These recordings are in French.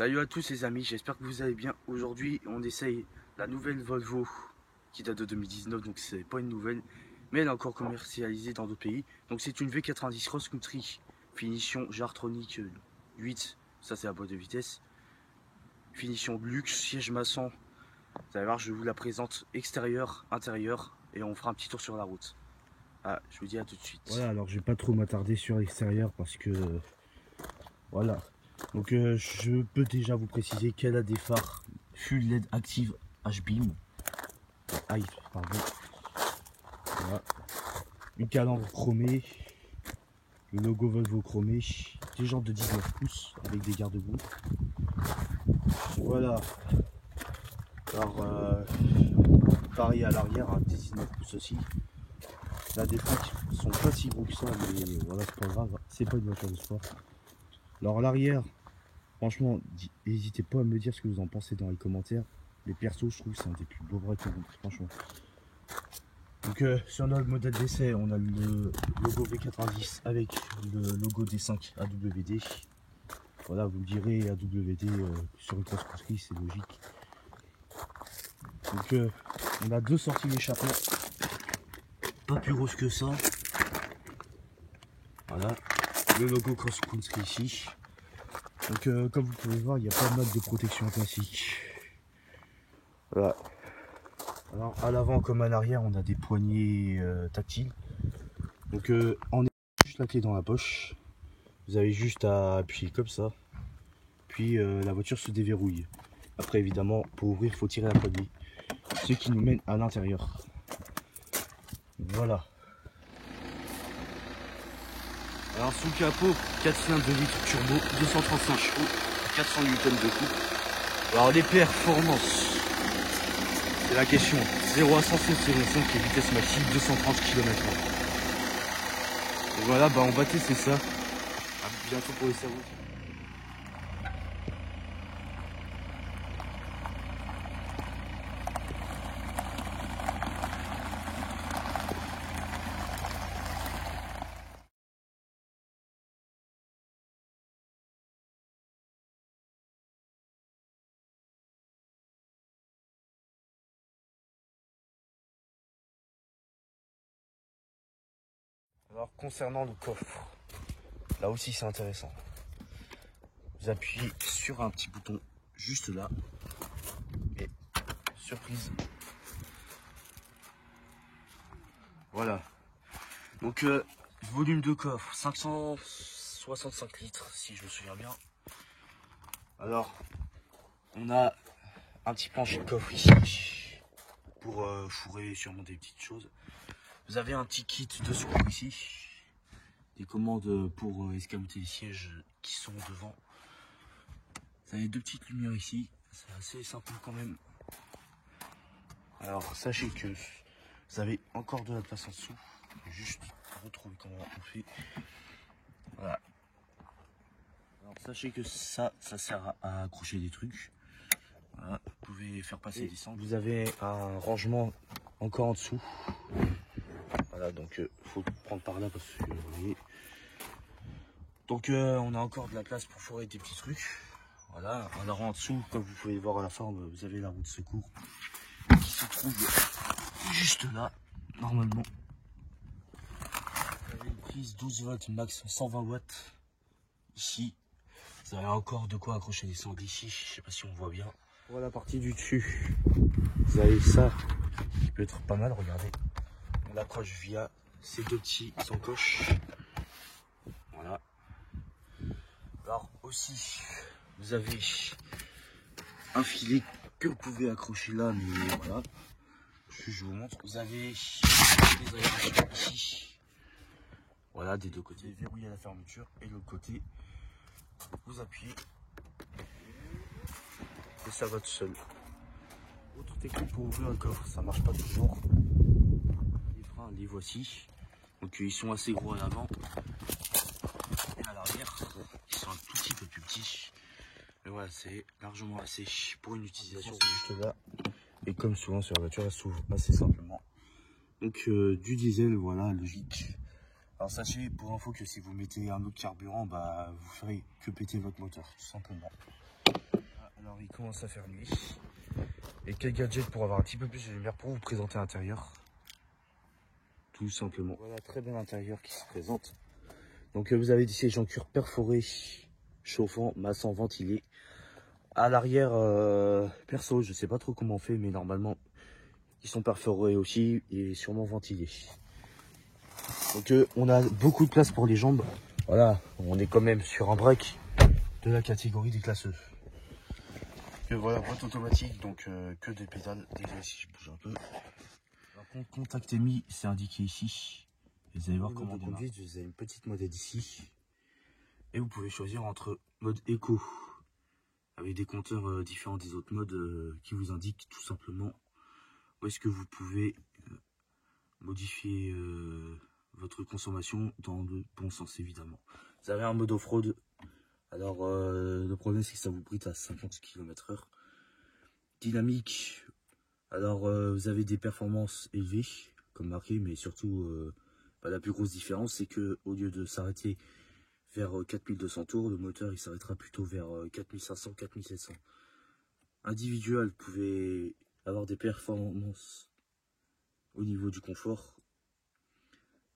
Salut à tous les amis, j'espère que vous allez bien. Aujourd'hui on essaye la nouvelle Volvo qui date de 2019, donc c'est pas une nouvelle, mais elle est encore commercialisée dans d'autres pays. Donc c'est une V90 Cross Country, finition Jartronic 8, ça c'est la boîte de vitesse. Finition de luxe, siège maçon. Vous allez voir, je vous la présente extérieur, intérieur, et on fera un petit tour sur la route. Ah, je vous dis à tout de suite. Voilà, alors je vais pas trop m'attarder sur l'extérieur parce que voilà. Donc je peux déjà vous préciser qu'elle a des phares Full LED Active H-Beam. Aïe, pardon. Voilà. Une calandre chromée. Le logo Volvo chromé. Des jantes de 19 pouces avec des garde-boue. Voilà. Alors pareil à l'arrière, hein, des 19 pouces aussi. Là des trucs sont pas si gros que ça, mais voilà, c'est pas grave, c'est pas une voiture de sport. Alors l'arrière, franchement, n'hésitez pas à me dire ce que vous en pensez dans les commentaires. Les persos, je trouve que c'est un des plus beaux bras que vous, franchement. Donc sur notre modèle d'essai, on a le logo V90 avec le logo D5 AWD. Voilà, vous me direz AWD sur une cross country, c'est logique. Donc on a deux sorties d'échappement, pas plus grosses que ça. Voilà, le logo cross country ici. Donc comme vous pouvez voir, il y a pas mal de protection classique. Voilà. Alors à l'avant comme à l'arrière, on a des poignées tactiles. Donc on est juste la clé dans la poche. Vous avez juste à appuyer comme ça. Puis la voiture se déverrouille. Après évidemment, pour ouvrir, il faut tirer la poignée. Ce qui nous mène à l'intérieur. Voilà. Alors sous le capot, 4 cylindres de litre turbo, 235 chevaux, 400 Nm de couple. Alors les performances, c'est la question. 0 à 100 c'est vitesse maximum 230 km/h. Et voilà, bah on va tester ça. À bientôt pour les cerveaux. Alors concernant le coffre, là aussi c'est intéressant. Vous appuyez sur un petit bouton juste là. Et surprise. Voilà. Donc volume de coffre, 565 litres si je me souviens bien. Alors, on a un petit plancher de coffre ici pour fourrer sûrement des petites choses. Vous avez un petit kit de secours ici. Des commandes pour escamoter les sièges qui sont devant. Vous avez deux petites lumières ici. C'est assez simple quand même. Alors, sachez que vous avez encore de la place en dessous. Juste retrouver comment on fait. Voilà. Alors, sachez que ça sert à accrocher des trucs. Voilà. Vous pouvez faire passer des sangles. Vous avez un rangement encore en dessous. Voilà, donc faut prendre par là parce que vous voyez. Donc on a encore de la place pour fourrer des petits trucs. Voilà, alors en dessous, comme vous pouvez le voir à la fin, vous avez la roue de secours qui se trouve juste là, normalement. Vous avez une prise 12 volts max 120 watts ici. Vous avez encore de quoi accrocher des sangles ici, je sais pas si on voit bien. Voilà la partie du dessus. Vous avez ça qui peut être pas mal, regardez. On l'accroche via ces deux petits encoches. Voilà. Alors aussi, vous avez un filet que vous pouvez accrocher là, mais voilà. Je vous montre. Vous avez des aérations ici. Voilà, des deux côtés. Verrouillé à la fermeture. Et de l'autre côté, vous appuyez. Et ça va tout seul. Autre technique pour ouvrir un coffre, ça marche pas toujours. Les freins, les voici. Donc ils sont assez gros à l'avant. Et à l'arrière, ils sont un tout petit peu plus petits. Mais voilà, c'est largement assez pour une utilisation. C'est juste là. Et comme souvent sur la voiture, elle s'ouvre assez simplement. Donc du diesel, voilà, logique. Alors sachez pour info que si vous mettez un autre carburant, bah vous ferez que péter votre moteur, tout simplement. Alors il commence à faire nuit. Et quel gadget pour avoir un petit peu plus de lumière pour vous présenter l'intérieur. Tout simplement. Voilà, très bel intérieur qui se présente. Donc vous avez des sièges en cuir perforé, chauffant, massant, ventilé. À l'arrière, perso, je sais pas trop comment on fait, mais normalement, ils sont perforés aussi et sûrement ventilés. Donc on a beaucoup de place pour les jambes. Voilà, on est quand même sur un break de la catégorie des classes E. Et voilà, boîte automatique, donc que des pédales. Désolé si je bouge un peu. Par contre, contact émis, c'est indiqué ici. Vous allez voir comment on conduit. Vous avez une petite modèle ici. Et vous pouvez choisir entre mode éco, avec des compteurs différents des autres modes qui vous indiquent tout simplement où est-ce que vous pouvez modifier votre consommation dans le bon sens évidemment. Vous avez un mode off-road. Alors le problème c'est que ça vous bride à 50 km/h. Dynamique. Alors vous avez des performances élevées comme marqué, mais surtout la plus grosse différence c'est que au lieu de s'arrêter vers 4200 tours, le moteur il s'arrêtera plutôt vers 4500-4700. Individuel, vous pouvez avoir des performances au niveau du confort.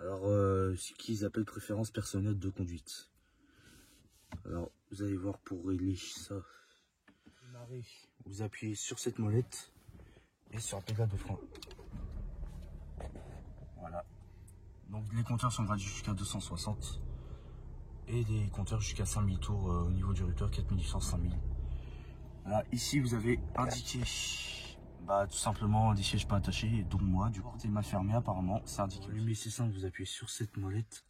Alors ce qu'ils appellent préférence personnelle de conduite. Alors vous allez voir pour régler ça. Vous appuyez sur cette molette et sur la pédale de frein. Voilà. Donc les compteurs sont gratuits jusqu'à 260 et des compteurs jusqu'à 5000 tours au niveau du rupteur, 4800, 5000. Voilà, ici vous avez indiqué tout simplement des sièges pas attachés, dont moi, du porte est mal fermé apparemment, c'est indiqué. Mais c'est simple, vous appuyez sur cette molette.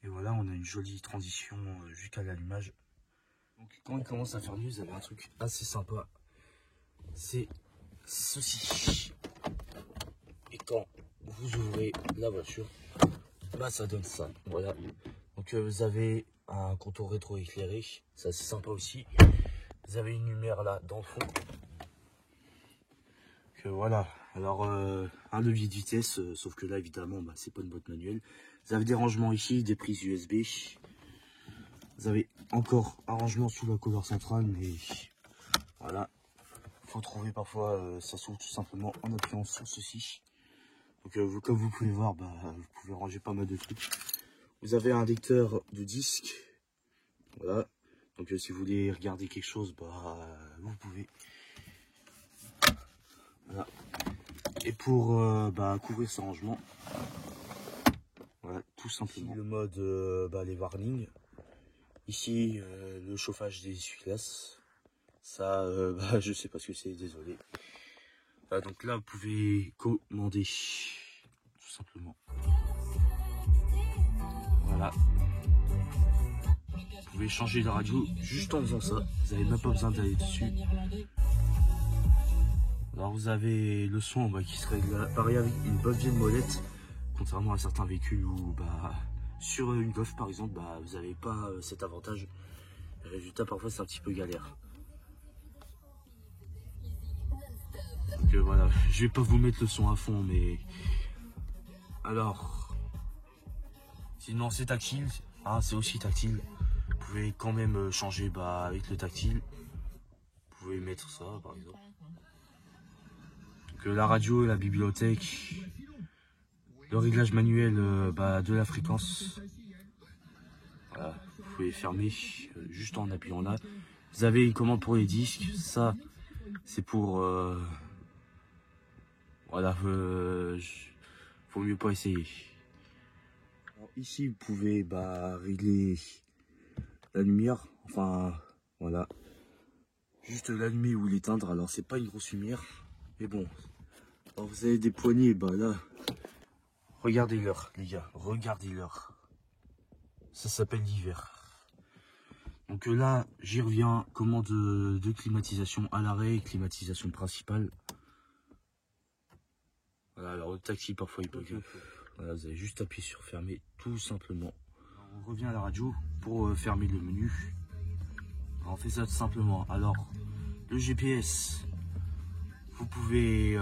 Et voilà, on a une jolie transition jusqu'à l'allumage. Donc quand il commence à faire nuit, vous avez un truc assez sympa. C'est ceci. Et quand vous ouvrez la voiture, ça donne ça. Voilà. Donc vous avez un contour rétro éclairé, c'est assez sympa aussi. Vous avez une lumière là dans le fond. Donc voilà. Alors un levier de vitesse, sauf que là évidemment c'est pas une boîte manuelle. Vous avez des rangements ici, des prises USB. Vous avez encore un rangement sous la couleur centrale, mais voilà. Faut trouver parfois, ça s'ouvre tout simplement en appuyant sur ceci. Donc comme vous pouvez voir, vous pouvez ranger pas mal de trucs. Vous avez un lecteur de disque. Voilà. Donc si vous voulez regarder quelque chose, vous pouvez. Voilà. Et pour couvrir ce rangement, voilà, tout simplement. Ici, le mode les warnings. Ici le chauffage des essuie-glaces. Ça, je sais pas ce que c'est, désolé. Voilà, donc là vous pouvez commander tout simplement. Voilà. Vous pouvez changer de radio juste en faisant ça. Vous n'avez même pas besoin d'aller dessus. Alors vous avez le son qui se règle pareil avec une bonne vieille molette. Contrairement à certains véhicules où sur une Golf par exemple, vous n'avez pas cet avantage. Le résultat parfois c'est un petit peu galère. Donc voilà, je vais pas vous mettre le son à fond, mais alors sinon c'est tactile, c'est aussi tactile. Vous pouvez quand même changer avec le tactile. Vous pouvez mettre ça par exemple. Donc la radio, la bibliothèque, le réglage manuel de la fréquence. Voilà, vous pouvez fermer juste en appuyant là. Vous avez une commande pour les disques, ça c'est pour faut mieux pas essayer. Alors, ici vous pouvez régler la lumière, voilà, juste l'allumer ou l'éteindre. Alors c'est pas une grosse lumière, mais bon. Alors, vous avez des poignées, là, regardez l'heure les gars, regardez l'heure. Ça s'appelle l'hiver. Donc là j'y reviens, commande de climatisation à l'arrêt, climatisation principale. Voilà, alors le taxi parfois il bug. Voilà, vous avez juste appuyé sur fermer tout simplement. Alors, on revient à la radio pour fermer le menu. Alors, on fait ça tout simplement. Alors le GPS, vous pouvez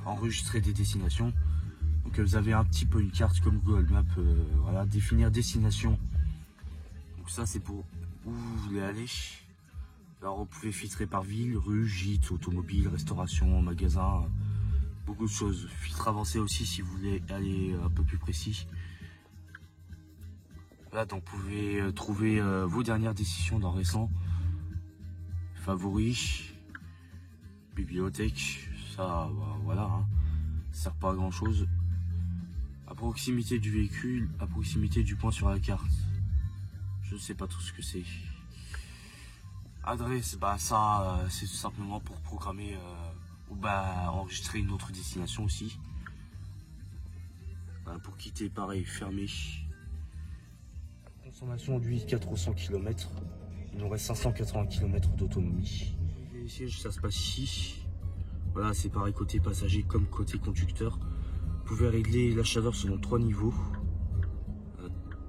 enregistrer des destinations. Donc vous avez un petit peu une carte comme Google Maps, voilà, définir destination. Donc ça c'est pour où vous voulez aller. Alors, vous pouvez filtrer par ville, rue, gîte, automobile, restauration, magasin, beaucoup de choses. Filtre avancé aussi si vous voulez aller un peu plus précis. Là, donc, vous pouvez trouver vos dernières décisions dans récent, favoris, bibliothèque. Ça, bah, voilà, hein. Ça sert pas à grand chose. À proximité du véhicule, à proximité du point sur la carte. Je ne sais pas tout ce que c'est. Adresse, bah ça, c'est tout simplement pour programmer ou bah enregistrer une autre destination aussi. Voilà, pour quitter, pareil, fermé. Consommation d'huile 400 km. Il nous reste 580 km d'autonomie. Les sièges, ça se passe ici. Voilà, c'est pareil côté passager comme côté conducteur. Vous pouvez régler la chaleur selon 3 niveaux.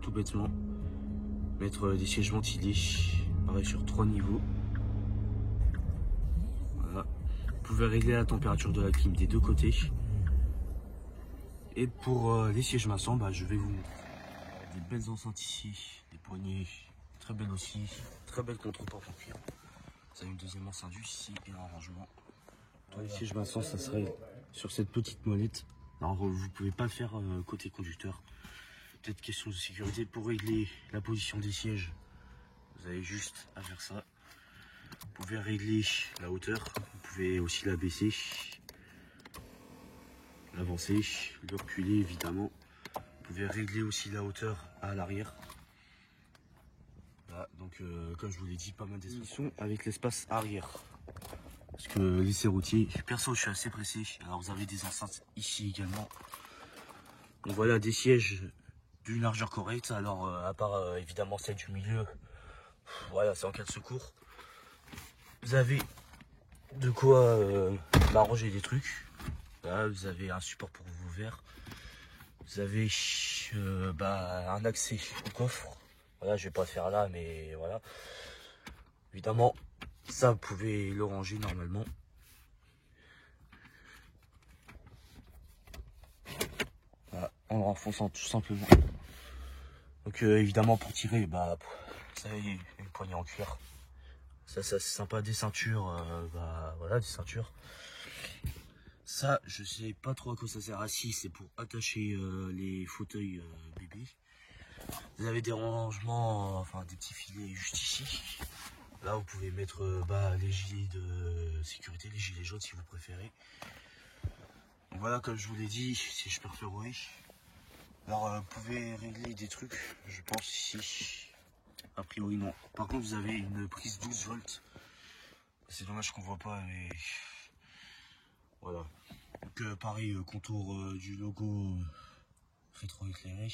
Tout bêtement. Mettre des sièges ventilés. Pareil sur 3 niveaux. Voilà. Vous pouvez régler la température de la clim des deux côtés. Et pour les sièges maçons, bah, je vais vous montrer. Des belles enceintes ici, des poignées très belles aussi, très belles contreportes en cuir. Vous avez une deuxième enceinte ici et un rangement. Dans les sièges maçons, ça serait sur cette petite molette. Alors vous pouvez pas le faire côté conducteur. Peut-être question de sécurité. Pour régler la position des sièges, vous avez juste à faire ça. Vous pouvez régler la hauteur, vous pouvez aussi la baisser, l'avancer, le reculer évidemment. Vous pouvez régler aussi la hauteur à l'arrière. Voilà, donc comme je vous l'ai dit, pas mal d'espace avec l'espace arrière. Parce que les serroutiers, perso je suis assez pressé. Alors vous avez des enceintes ici également. Donc voilà, des sièges d'une largeur correcte. Alors à part évidemment celle du milieu, voilà, c'est en cas de secours. Vous avez de quoi ranger des trucs. Là, vous avez un support pour vos verres. Vous avez un accès au coffre. Voilà, je vais pas le faire là, mais voilà. Évidemment, ça vous pouvez le ranger normalement. Voilà, en le renfonçant tout simplement. Donc évidemment pour tirer, bah vous avez une poignée en cuir. Ça c'est sympa, des ceintures, voilà, des ceintures. Ça, je sais pas trop à quoi ça sert. Ah si, c'est pour attacher les fauteuils bébés. Vous avez des rangements, enfin des petits filets juste ici. Là, vous pouvez mettre les gilets de sécurité, les gilets jaunes si vous préférez. Donc voilà, comme je vous l'ai dit, si je peux refaire. Alors, vous pouvez régler des trucs, je pense ici. A priori non. Par contre, vous avez une prise 12 volts. C'est dommage qu'on voit pas, mais voilà. Donc pareil, contour du logo rétro-éclairé.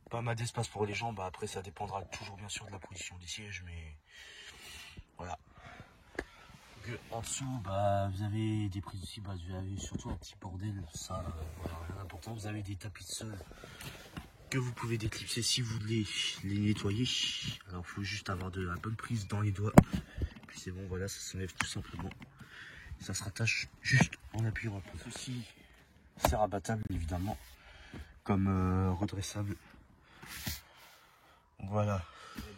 Pas mal d'espace pour les gens. Bah, après, ça dépendra toujours bien sûr de la position des sièges, mais voilà. Donc, en dessous, vous avez des prises aussi. Vous avez surtout un petit bordel. Ça, voilà, rien d'important. Vous avez des tapis de sol que vous pouvez déclipser si vous voulez les nettoyer. Alors, il faut juste avoir de la bonne prise dans les doigts. Puis c'est bon, voilà, ça s'enlève tout simplement. Ça se rattache juste en appuyant un peu. Ceci, c'est rabattable évidemment, comme redressable. Voilà.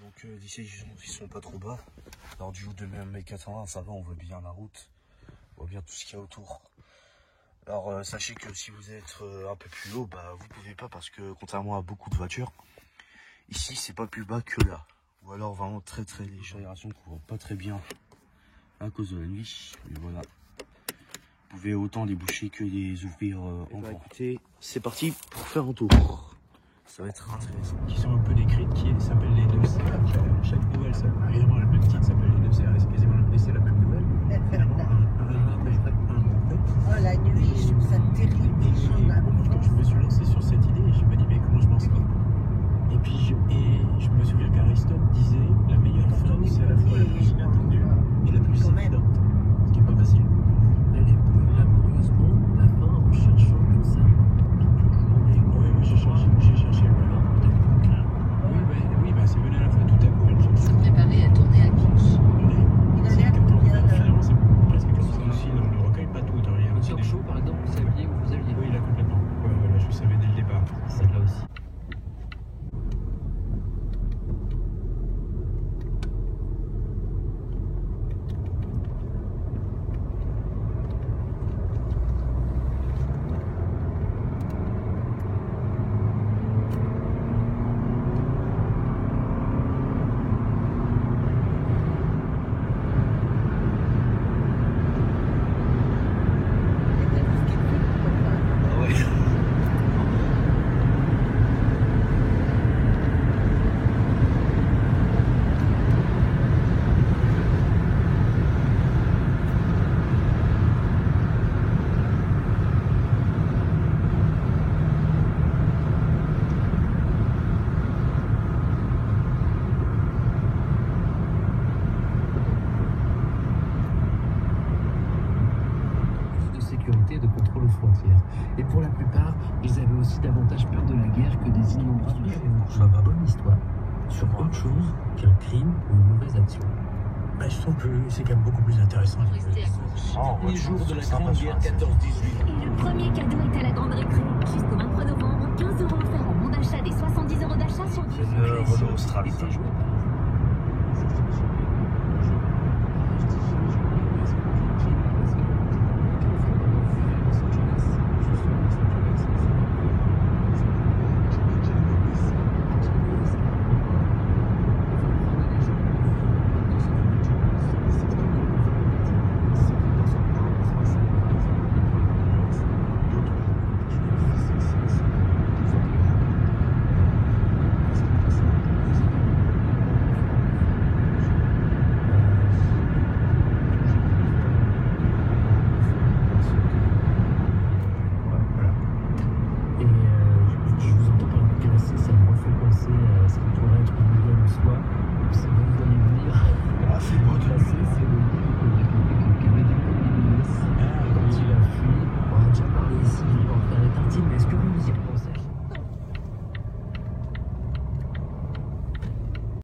Donc les sièges ils sont pas trop bas. Alors du haut de 1m80, ça va, on voit bien la route, on voit bien tout ce qu'il y a autour. Alors sachez que si vous êtes un peu plus haut, vous pouvez pas, parce que contrairement à beaucoup de voitures, ici c'est pas plus bas que là. Ou alors vraiment très léger. L'aération couvre pas très bien à cause de la nuit, mais voilà. Vous pouvez autant les boucher que les ouvrir en grand. Écoutez, c'est parti pour faire un tour. Ça va être intéressant. Qui sont un peu décrites, qui s'appellent les 9CR. Chaque nouvelle, ça évidemment le même titre s'appelle les 9CR. C'est quasiment la même nouvelle. Oh, la nuit, je trouve ça terrible. Quand je me suis lancé sur cette idée, je me dis mais comment je m'en sors. Et puis je me souviens qu'Aristote disait la meilleure fin, c'est à la fois la plus inattendue et la plus évidente. Ce qui n'est pas facile. Elle est laborieusement la fin en cherchant comme ça. Oui, j'ai cherché voilà. Oui, c'est venu à la fin tout à coup. Elle cherche. Préparé à tourner à gauche. Il a l'air Finalement, c'est presque comme ça aussi. On ne recueille pas tout. Sur chaud, par exemple, c'est Et pour la plupart, ils avaient aussi davantage peur de la guerre que des innombrables une bonne histoire sur autre chose qu'un crime ou une mauvaise action. Bah, je trouve que c'est quand même beaucoup plus intéressant. Les jours de la Grande Guerre 14-18. Et le premier cadeau est à la Grande Récré. Jusqu'au 23 novembre, 15 € offerts en bon d'achat des 70 € d'achat sur 10 Renault Austral. Été joué par